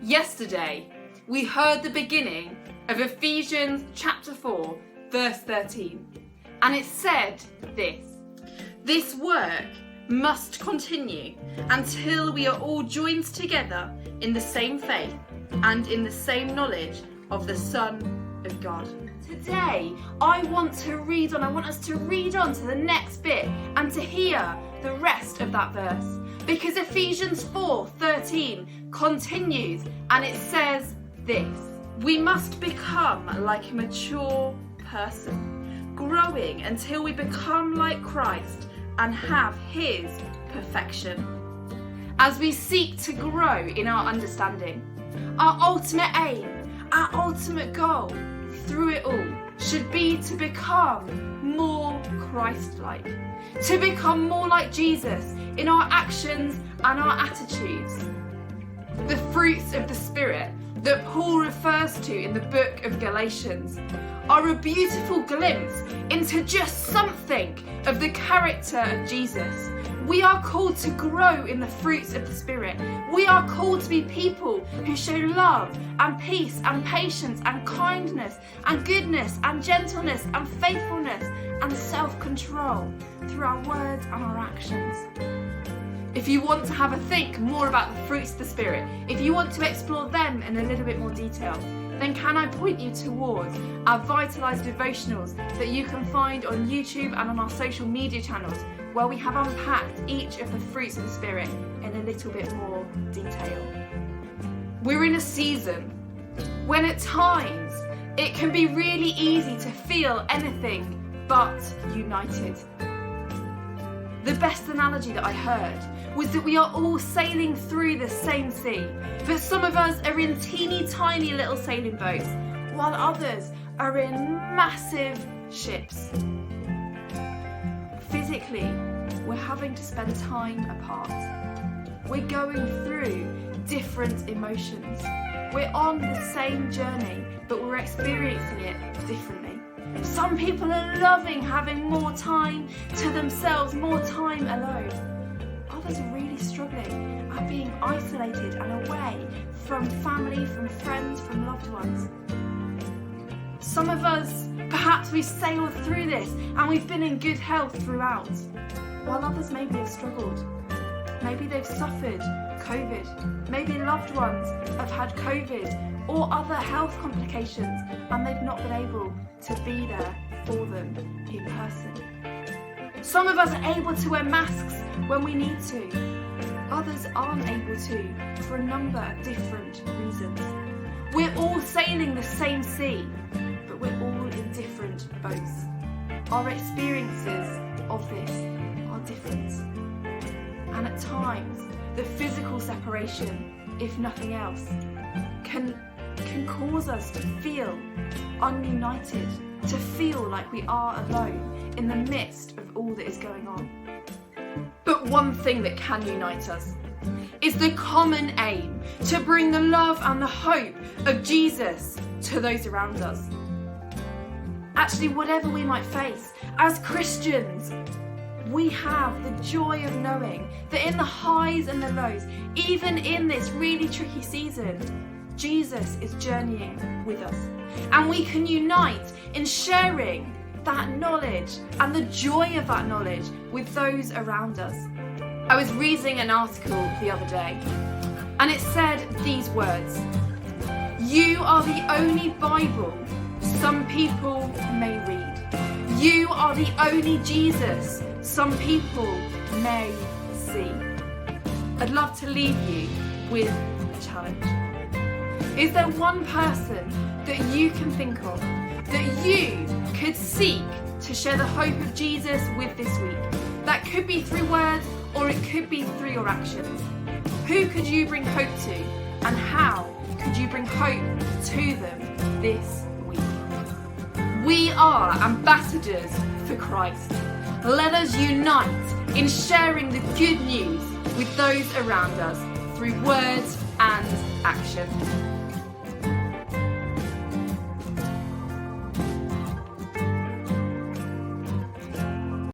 Yesterday, we heard the beginning of Ephesians chapter 4, verse 13. And it said this work must continue until we are all joined together in the same faith and in the same knowledge of the Son of God. Today, I want us to read on to the next bit and to hear the rest of that verse. Because Ephesians 4:13 continues and it says this: we must become like a mature person, growing until we become like Christ and have his perfection. As we seek to grow in our understanding, our ultimate aim, our ultimate goal through it all should be to become more Christ-like, to become more like Jesus in our actions and our attitudes. The fruits of the Spirit that Paul refers to in the book of Galatians are a beautiful glimpse into just something of the character of Jesus. We are called to grow in the fruits of the Spirit. We are called to be people who show love and peace and patience and kindness and goodness and gentleness and faithfulness and self-control through our words and our actions. If you want to have a think more about the fruits of the Spirit, if you want to explore them in a little bit more detail, then can I point you towards our Vitalise devotionals that you can find on YouTube and on our social media channels, where we have unpacked each of the fruits of the Spirit in a little bit more detail. We're in a season when at times it can be really easy to feel anything but united. The best analogy that I heard was that we are all sailing through the same sea, but some of us are in teeny tiny little sailing boats, while others are in massive ships. Physically, we're having to spend time apart. We're going through different emotions. We're on the same journey, but we're experiencing it differently. Some people are loving having more time to themselves, more time alone. Others are really struggling at being isolated and away from family, from friends, from loved ones. Some of us, perhaps we've sailed through this and we've been in good health throughout, while others maybe have struggled. Maybe they've suffered COVID. Maybe loved ones have had COVID or other health complications and they've not been able to be there for them in person. Some of us are able to wear masks when we need to. Others aren't able to for a number of different reasons. We're all sailing the same sea, but we're all in different boats. Our experiences of this are different. And at times, the physical separation, if nothing else, can cause us to feel ununited, to feel like we are alone in the midst of all that is going on. But one thing that can unite us is the common aim to bring the love and the hope of Jesus to those around us. Actually, whatever we might face as Christians, we have the joy of knowing that in the highs and the lows, even in this really tricky season, Jesus is journeying with us. And we can unite in sharing that knowledge and the joy of that knowledge with those around us. I was reading an article the other day and it said these words: "You are the only Bible some people may read. You are the only Jesus some people may see." I'd love to leave you with a challenge. Is there one person that you can think of that you could seek to share the hope of Jesus with this week? That could be through words or it could be through your actions. Who could you bring hope to, and how could you bring hope to them this week? We are ambassadors for Christ. Let us unite in sharing the good news with those around us through words and action.